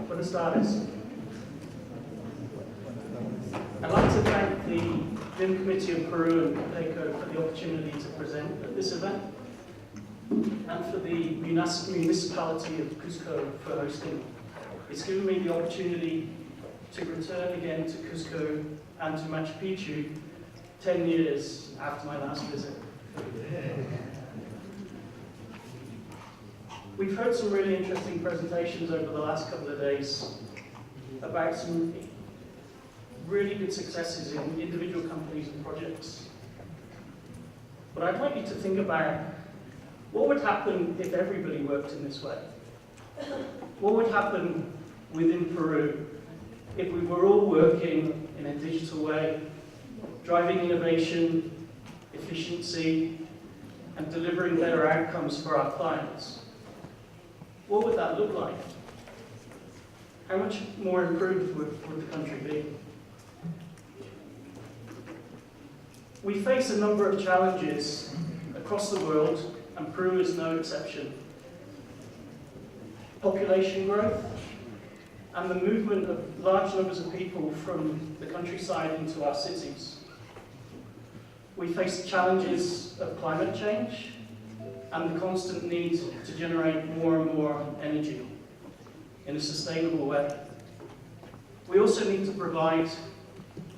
Buenas tardes. I'd like to thank the BIM Committee of Peru and CONSTRUCCIÓN for the opportunity to present at this event, and for the municipality of Cusco for hosting. It's given me the opportunity to return again to Cusco and to Machu Picchu 10 years after my last visit. We've heard some really interesting presentations over the last couple of days about some really good successes in individual companies and projects. But I'd like you to think about what would happen if everybody worked in this way. What would happen within Peru if we were all working in a digital way, driving innovation, efficiency, and delivering better outcomes for our clients? What would that look like? How much more improved would the country be? We face a number of challenges across the world, and Peru is no exception. Population growth and the movement of large numbers of people from the countryside into our cities. We face challenges of climate change and the constant need to generate more and more energy in a sustainable way. We also need to provide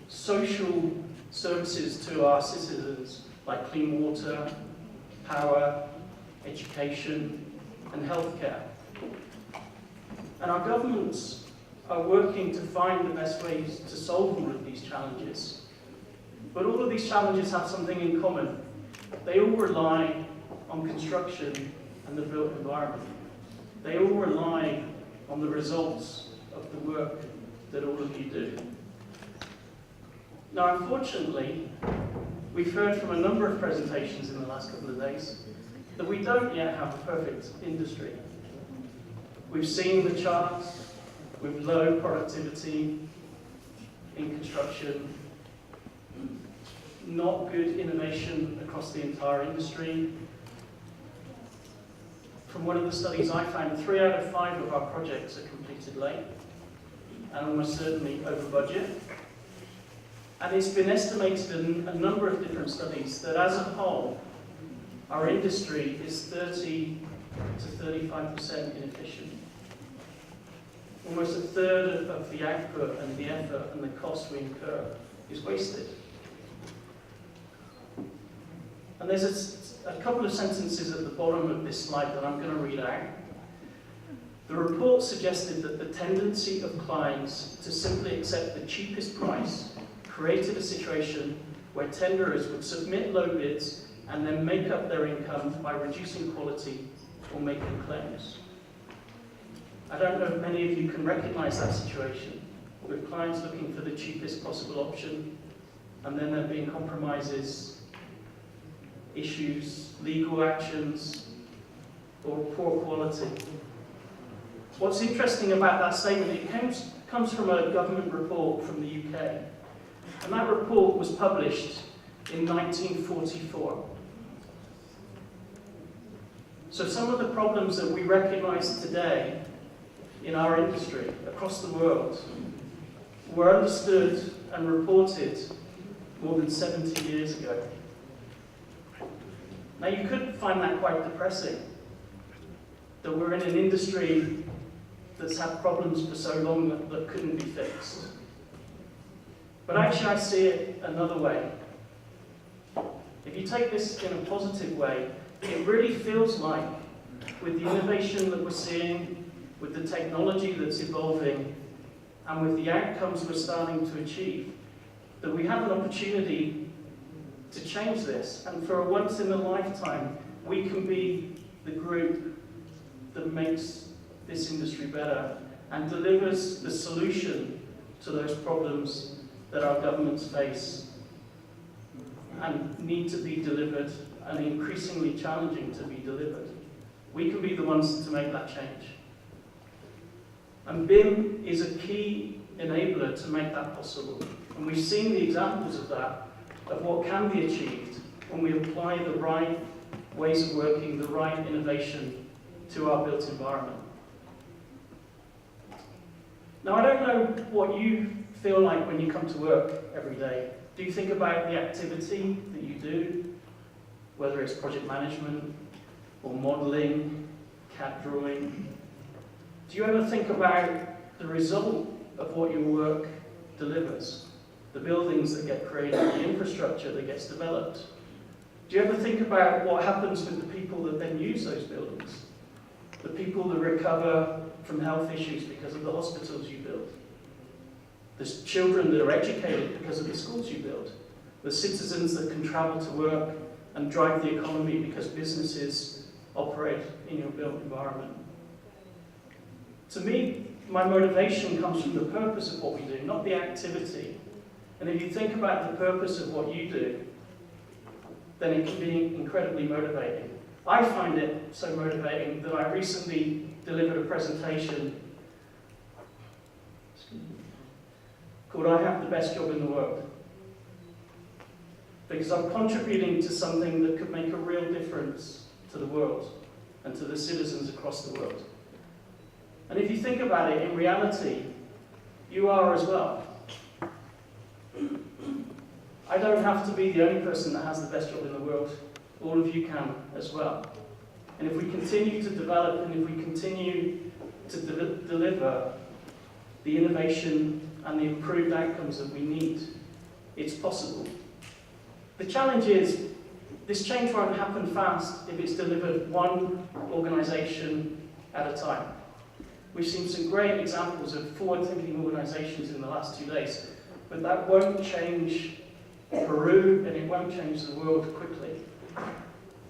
social services to our citizens, like clean water, power, education, and healthcare. And our governments are working to find the best ways to solve all of these challenges. But all of these challenges have something in common. They all rely on construction and the built environment. They all rely on the results of the work that all of you do. Now, unfortunately, we've heard from a number of presentations in the last couple of days that we don't yet have a perfect industry. We've seen the charts with low productivity in construction, not good innovation across the entire industry. From one of the studies I found, 3 out of 5 of our projects are completed late, and almost certainly over budget. And it's been estimated in a number of different studies that as a whole, our industry is 30 to 35% inefficient. Almost a third of the output and the effort and the cost we incur is wasted. And there's a couple of sentences at the bottom of this slide that I'm going to read out. The report suggested that the tendency of clients to simply accept the cheapest price created a situation where tenderers would submit low bids and then make up their income by reducing quality or making claims. I don't know if many of you can recognize that situation, with clients looking for the cheapest possible option, and then there being compromises, issues, legal actions, or poor quality. What's interesting about that statement, it comes from a government report from the UK, and that report was published in 1944. So some of the problems that we recognize today in our industry across the world were understood and reported more than 70 years ago. Now you could find that quite depressing, that we're in an industry that's had problems for so long that couldn't be fixed. But actually I see it another way. If you take this in a positive way, it really feels like, with the innovation that we're seeing, with the technology that's evolving, and with the outcomes we're starting to achieve, that we have an opportunity to change this. And for a once in a lifetime, we can be the group that makes this industry better and delivers the solution to those problems that our governments face and need to be delivered and increasingly challenging to be delivered. We can be the ones to make that change. And BIM is a key enabler to make that possible. And we've seen the examples of that, of what can be achieved when we apply the right ways of working, the right innovation to our built environment. Now, I don't know what you feel like when you come to work every day. Do you think about the activity that you do, whether it's project management or modeling, CAD drawing? Do you ever think about the result of what your work delivers? The buildings that get created, the infrastructure that gets developed? Do you ever think about what happens with the people that then use those buildings? The people that recover from health issues because of the hospitals you build? The children that are educated because of the schools you build? The citizens that can travel to work and drive the economy because businesses operate in your built environment? To me, my motivation comes from the purpose of what we do, not the activity. And if you think about the purpose of what you do, then it can be incredibly motivating. I find it so motivating that I recently delivered a presentation called "I Have the Best Job in the World," because I'm contributing to something that could make a real difference to the world and to the citizens across the world. And if you think about it, in reality, you are as well. I don't have to be the only person that has the best job in the world. All of you can as well. And if we continue to develop and if we continue to deliver the innovation and the improved outcomes that we need, it's possible. The challenge is, this change won't happen fast if it's delivered one organisation at a time. We've seen some great examples of forward-thinking organisations in the last 2 days, but that won't change Peru and it won't change the world quickly.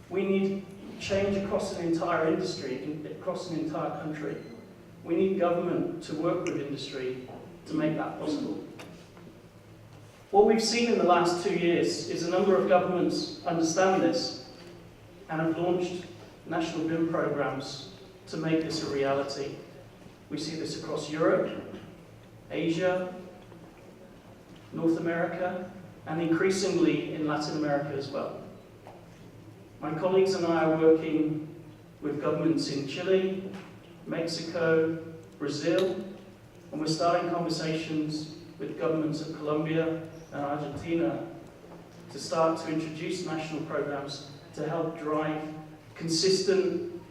We need change across an entire industry, across an entire country. We need government to work with industry to make that possible. What we've seen in the last 2 years is a number of governments understand this and have launched national BIM programs to make this a reality. We see this across Europe, Asia, North America, and increasingly in Latin America as well. My colleagues and I are working with governments in Chile, Mexico, Brazil, and we're starting conversations with governments of Colombia and Argentina to start to introduce national programs to help drive consistent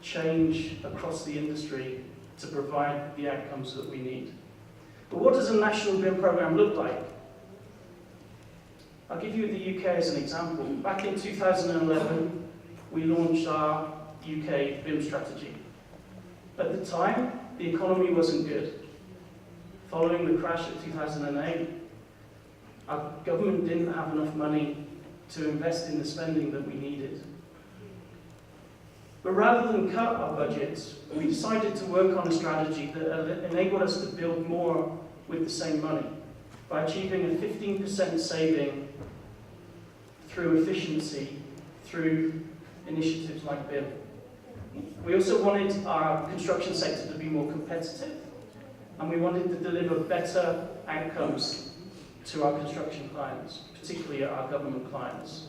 change across the industry to provide the outcomes that we need. But what does a national BIM program look like? I'll give you the UK as an example. Back in 2011, we launched our UK BIM strategy. At the time, the economy wasn't good. Following the crash of 2008, our government didn't have enough money to invest in the spending that we needed. But rather than cut our budgets, we decided to work on a strategy that enabled us to build more with the same money by achieving a 15% saving through efficiency, through initiatives like BIM. We also wanted our construction sector to be more competitive, and we wanted to deliver better outcomes to our construction clients, particularly our government clients.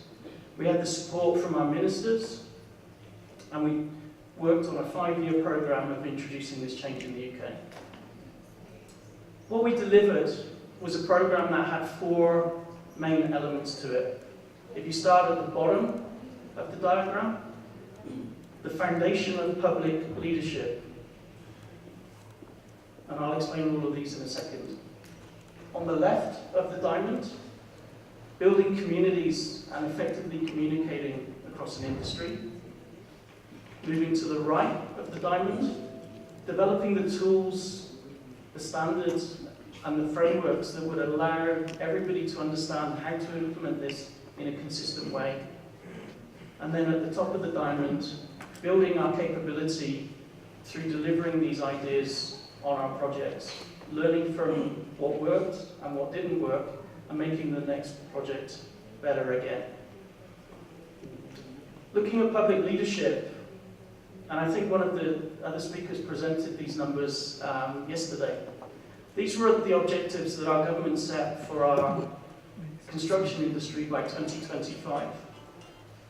We had the support from our ministers, and we worked on a 5-year program of introducing this change in the UK. What we delivered was a program that had 4 main elements to it. If you start at the bottom of the diagram, the foundation of public leadership. And I'll explain all of these in a second. On the left of the diamond, building communities and effectively communicating across an industry. Moving to the right of the diamond, developing the tools, the standards, and the frameworks that would allow everybody to understand how to implement this in a consistent way. And then at the top of the diamond, building our capability through delivering these ideas on our projects, learning from what worked and what didn't work, and making the next project better again. Looking at public leadership, and I think one of the other speakers presented these numbers yesterday. These were the objectives that our government set for our construction industry by 2025.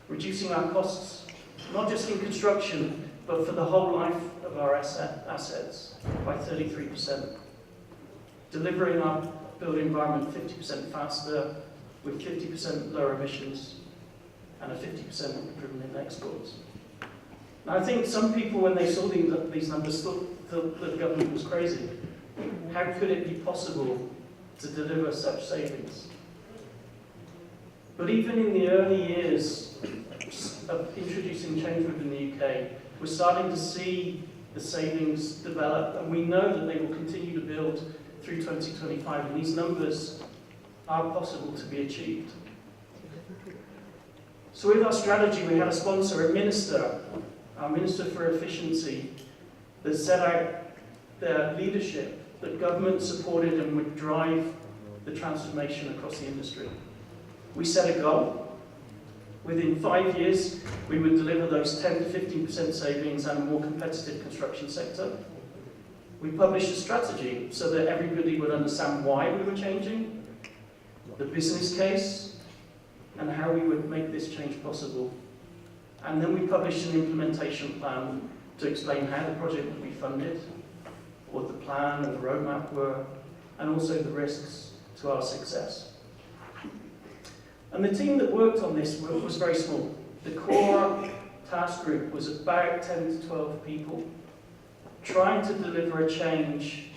Reducing our costs, not just in construction, but for the whole life of our assets by 33%. Delivering our built environment 50% faster with 50% lower emissions and a 50% improvement in exports. Now, I think some people, when they saw these numbers, thought that the government was crazy. How could it be possible to deliver such savings? But even in the early years of introducing change within the UK, we're starting to see the savings develop, and we know that they will continue to build through 2025, and these numbers are possible to be achieved. So with our strategy, we had a sponsor, a minister, our Minister for Efficiency, that set out their leadership that government supported and would drive the transformation across the industry. We set a goal. Within 5 years, we would deliver those 10 to 15% savings and a more competitive construction sector. We published a strategy so that everybody would understand why we were changing, the business case, and how we would make this change possible. And then we published an implementation plan to explain how the project would be funded, what the plan and the roadmap were, and also the risks to our success. And the team that worked on this was very small. The core task group was about 10 to 12 people, trying to deliver a change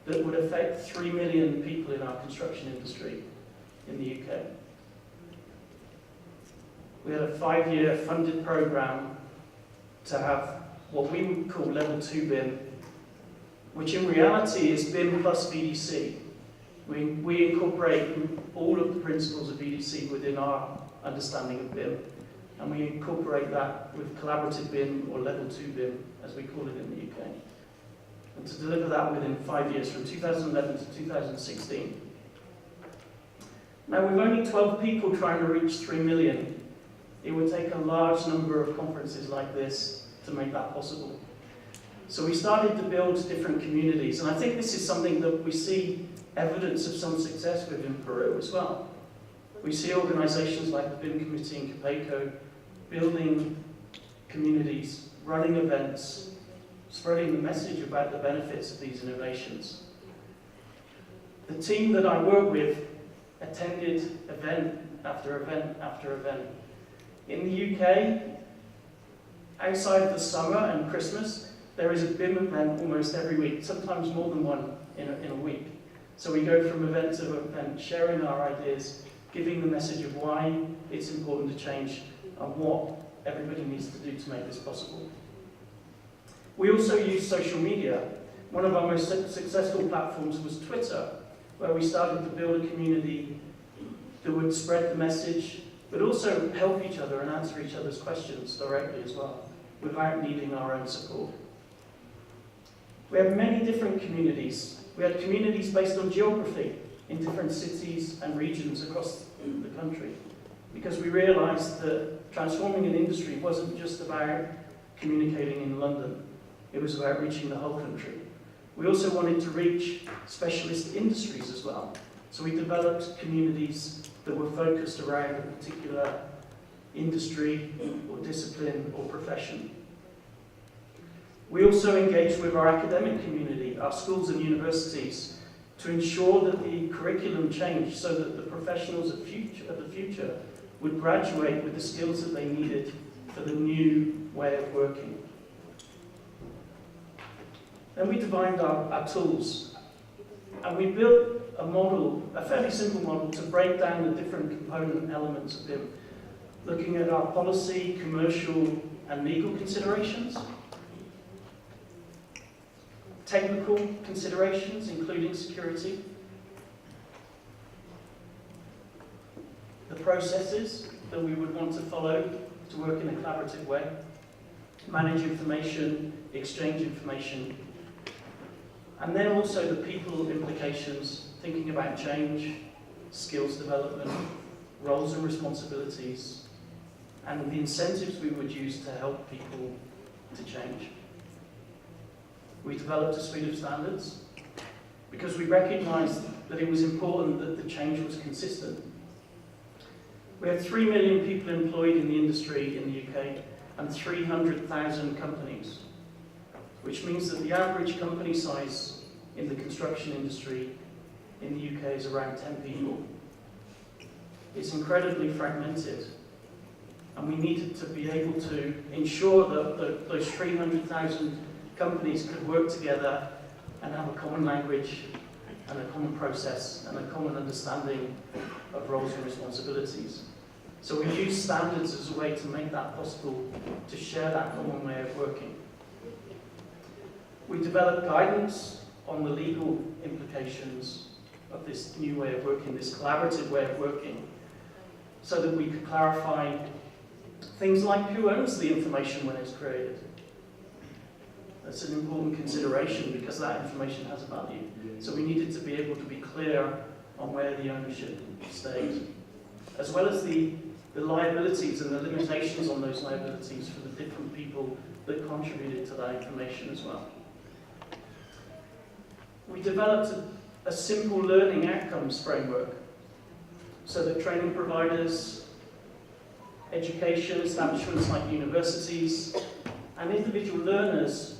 that would affect 3 million people in our construction industry in the UK. We had a 5-year funded programme to have what we would call level 2 BIM, which in reality is BIM plus VDC. We incorporate all of the principles of VDC within our understanding of BIM, and we incorporate that with collaborative BIM, or level 2 BIM, as we call it in the UK. And to deliver that within 5 years, from 2011 to 2016. Now, with only 12 people trying to reach 3 million, it would take a large number of conferences like this to make that possible. So we started to build different communities, and I think this is something that we see evidence of some success with in Peru as well. We see organisations like the BIM Committee in Capeco building communities, running events, spreading the message about the benefits of these innovations. The team that I work with attended event after event after event. In the UK, outside of the summer and Christmas, there is a BIM event almost every week, sometimes more than one in a week. So we go from event to event, sharing our ideas, giving the message of why it's important to change and what everybody needs to do to make this possible. We also use social media. One of our most successful platforms was Twitter, where we started to build a community that would spread the message, but also help each other and answer each other's questions directly as well, without needing our own support. We have many different communities. We had communities based on geography in different cities and regions across the country, because we realised that transforming an industry wasn't just about communicating in London, it was about reaching the whole country. We also wanted to reach specialist industries as well, so we developed communities that were focused around a particular industry or discipline or profession. We also engaged with our academic community, our schools and universities, to ensure that the curriculum changed so that the professionals of the future would graduate with the skills that they needed for the new way of working. Then we defined our tools, and we built a model, a fairly simple model, to break down the different component elements of BIM, looking at our policy, commercial, and legal considerations, technical considerations, including security, the processes that we would want to follow to work in a collaborative way, manage information, exchange information, and then also the people implications, thinking about change, skills development, roles and responsibilities, and the incentives we would use to help people to change. We developed a suite of standards because we recognized that it was important that the change was consistent. We have 3 million people employed in the industry in the UK and 300,000 companies, which means that the average company size in the construction industry in the UK is around 10 people. It's incredibly fragmented, and we needed to be able to ensure that those 300,000 companies could work together and have a common language and a common process and a common understanding of roles and responsibilities. So we use standards as a way to make that possible, to share that common way of working. We developed guidance on the legal implications of this new way of working, this collaborative way of working, so that we could clarify things like who owns the information when it's created. That's an important consideration because that information has a value. So we needed to be able to be clear on where the ownership stays, as well as the liabilities and the limitations on those liabilities for the different people that contributed to that information as well. We developed a simple learning outcomes framework so that training providers, education establishments like universities, and individual learners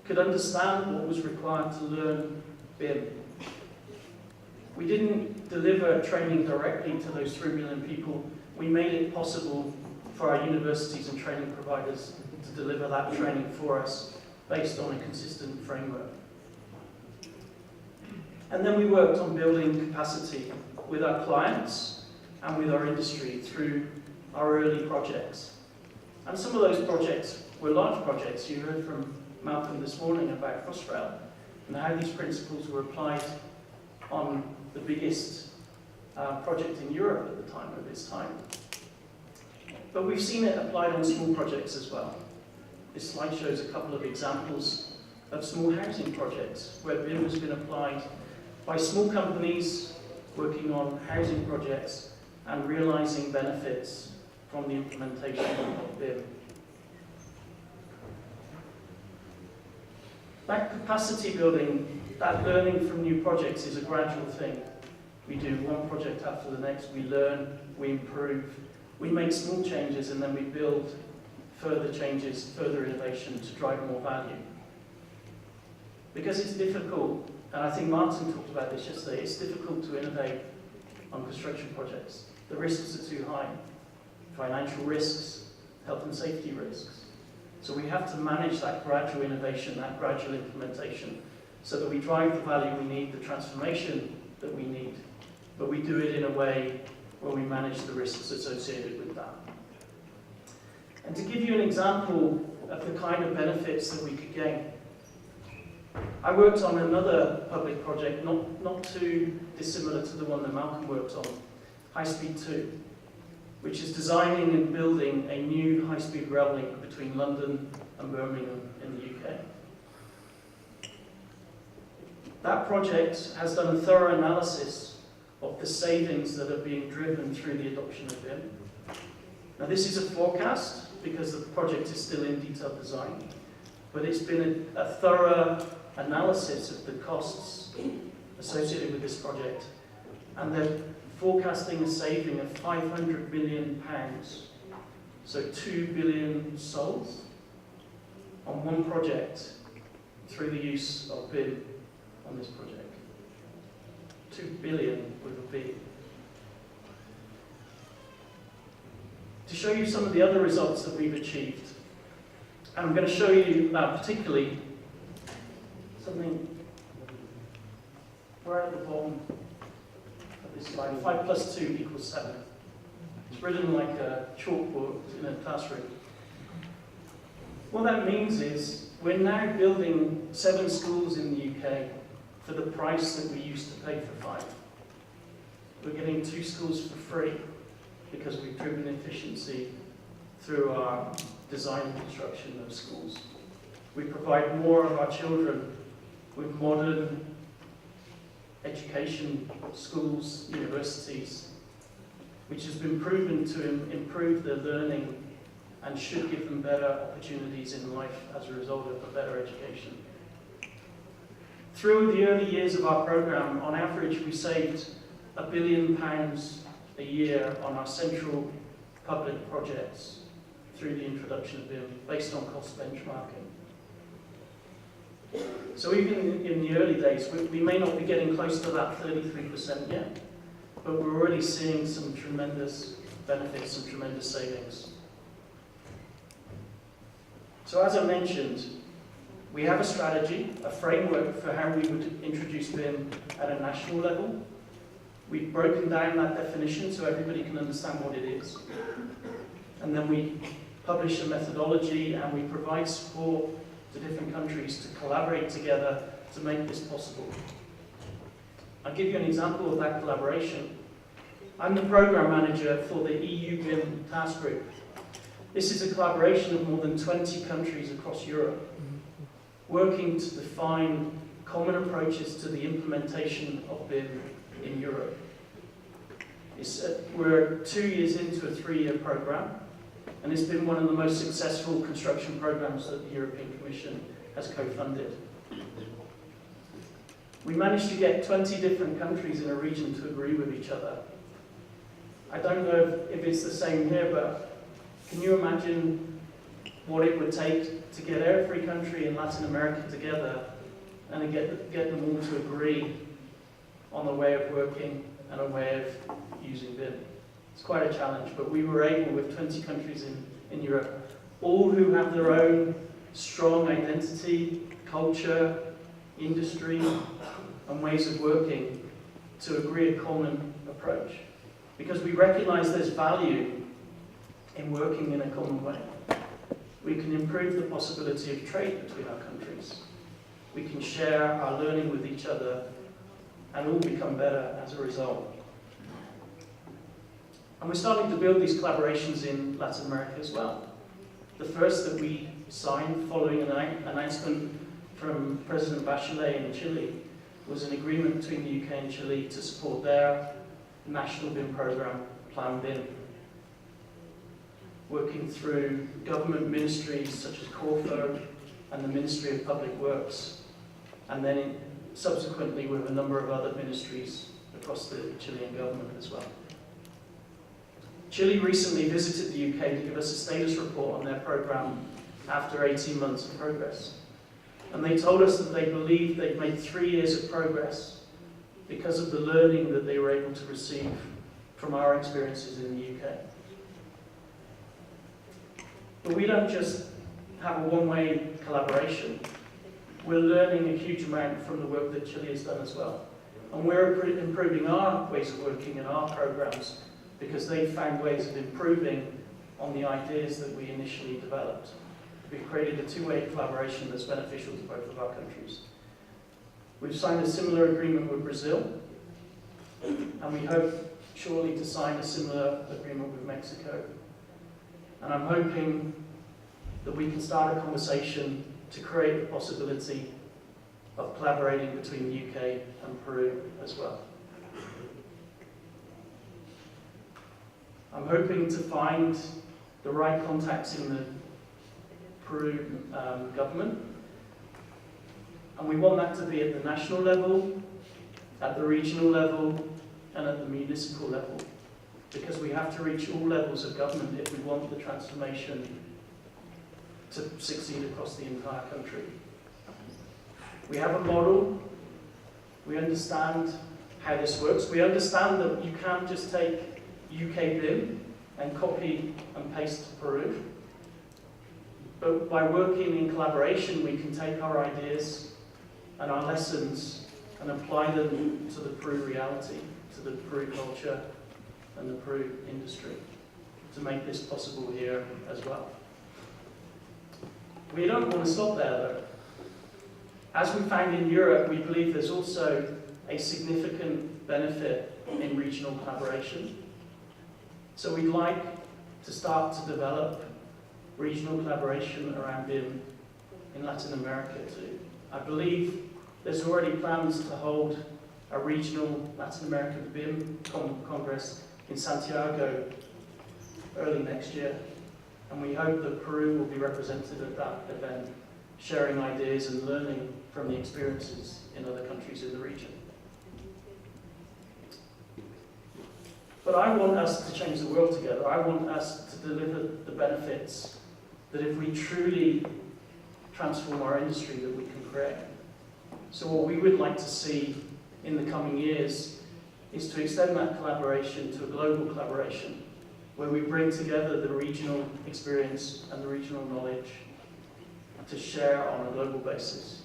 could understand what was required to learn BIM. We didn't deliver training directly to those 3 million people. We made it possible for our universities and training providers to deliver that training for us based on a consistent framework. And then we worked on building capacity with our clients and with our industry through our early projects. And some of those projects were large projects. You heard from Malcolm this morning about Crossrail and how these principles were applied on the biggest project in Europe at the time of its time. But we've seen it applied on small projects as well. This slide shows a couple of examples of small housing projects where BIM has been applied by small companies working on housing projects and realizing benefits from the implementation of BIM. That capacity building, that learning from new projects is a gradual thing. We do one project after the next, we learn, we improve, we make small changes, and then we build further changes, further innovation to drive more value. Because it's difficult, and I think Martin talked about this yesterday, it's difficult to innovate on construction projects. The risks are too high. Financial risks, health and safety risks. So we have to manage that gradual innovation, that gradual implementation, so that we drive the value we need, the transformation that we need, but we do it in a way where we manage the risks associated with that. And to give you an example of the kind of benefits that we could gain, I worked on another public project, not too dissimilar to the one that Malcolm worked on, High Speed 2, which is designing and building a new high-speed rail link between London and Birmingham in the UK. That project has done a thorough analysis of the savings that are being driven through the adoption of BIM. Now this is a forecast because the project is still in detailed design, but it's been a thorough analysis of the costs associated with this project, and they're forecasting a saving of £500 million, so 2 billion souls, on one project through the use of BIM on this project. 2 billion with a B. To show you some of the other results that we've achieved, and I'm going to show you particularly something right at the bottom of this slide. 5 plus 2 equals 7. It's written like a chalkboard in a classroom. What that means is we're now building 7 schools in the UK for the price that we used to pay for 5. We're getting 2 schools for free because we've driven efficiency through our design and construction of schools. We provide more of our children with modern education, schools, universities, which has been proven to improve their learning and should give them better opportunities in life as a result of a better education. Through the early years of our programme, on average, we saved £1 billion a year on our central public projects through the introduction of BIM, based on cost benchmarking. So even in the early days, we may not be getting close to that 33% yet, but we're already seeing some tremendous benefits, some tremendous savings. So as I mentioned, we have a strategy, a framework for how we would introduce BIM at a national level. We've broken down that definition so everybody can understand what it is. And then we publish a methodology and we provide support to different countries to collaborate together to make this possible. I'll give you an example of that collaboration. I'm the program manager for the EU BIM task group. This is a collaboration of more than 20 countries across Europe, working to define common approaches to the implementation of BIM in Europe. We're 2 years into a 3-year program, and it's been one of the most successful construction programs that the European Commission has co-funded. We managed to get 20 different countries in a region to agree with each other. I don't know if it's the same here, but can you imagine what it would take to get every country in Latin America together and to get them all to agree on a way of working and a way of using BIM? It's quite a challenge, but we were able, with 20 countries in Europe, all who have their own strong identity, culture, industry, and ways of working, to agree a common approach. Because we recognise there's value in working in a common way. We can improve the possibility of trade between our countries. We can share our learning with each other and all become better as a result. And we're starting to build these collaborations in Latin America as well. The first that we signed following an announcement from President Bachelet in Chile was an agreement between the UK and Chile to support their national BIM programme, Plan BIM, working through government ministries such as Corfo and the Ministry of Public Works, and then subsequently with a number of other ministries across the Chilean government as well. Chile recently visited the UK to give us a status report on their programme after 18 months of progress. And they told us that they believed they'd made 3 years of progress because of the learning that they were able to receive from our experiences in the UK. But we don't just have a one-way collaboration. We're learning a huge amount from the work that Chile has done as well. And we're improving our ways of working and our programs because they've found ways of improving on the ideas that we initially developed. We've created a two-way collaboration that's beneficial to both of our countries. We've signed a similar agreement with Brazil, and we hope shortly to sign a similar agreement with Mexico. And I'm hoping that we can start a conversation to create the possibility of collaborating between the UK and Peru as well. I'm hoping to find the right contacts in the Peru government, and we want that to be at the national level, at the regional level, and at the municipal level, because we have to reach all levels of government if we want the transformation to succeed across the entire country. We have a model, we understand how this works, we understand that you can't just take UK BIM and copy and paste to Peru. But by working in collaboration, we can take our ideas and our lessons and apply them to the Peru reality, to the Peru culture and the Peru industry, to make this possible here as well. We don't want to stop there though. As we found in Europe, we believe there's also a significant benefit in regional collaboration. So we'd like to start to develop regional collaboration around BIM in Latin America too. I believe there's already plans to hold a regional Latin American BIM Congress in Santiago early next year. And we hope that Peru will be represented at that event, sharing ideas and learning from the experiences in other countries in the region. But I want us to change the world together. I want us to deliver the benefits that if we truly transform our industry that we can create. So what we would like to see in the coming years is to extend that collaboration to a global collaboration where we bring together the regional experience and the regional knowledge to share on a global basis.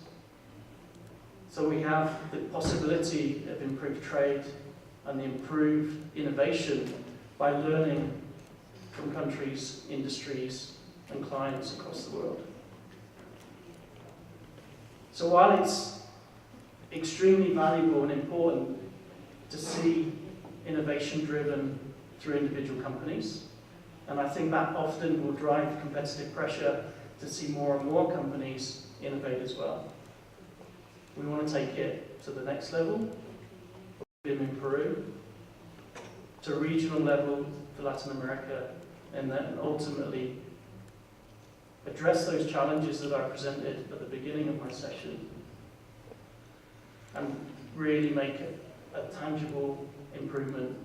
So we have the possibility of improved trade and the improved innovation by learning from countries, industries, and clients across the world. So while it's extremely valuable and important to see innovation driven through individual companies, and I think that often will drive competitive pressure to see more and more companies innovate as well. We want to take it to the next level, BIM in Peru, to a regional level for Latin America, and then ultimately address those challenges that I presented at the beginning of my session and really make a tangible improvement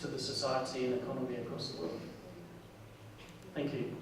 to the society and economy across the world. Thank you.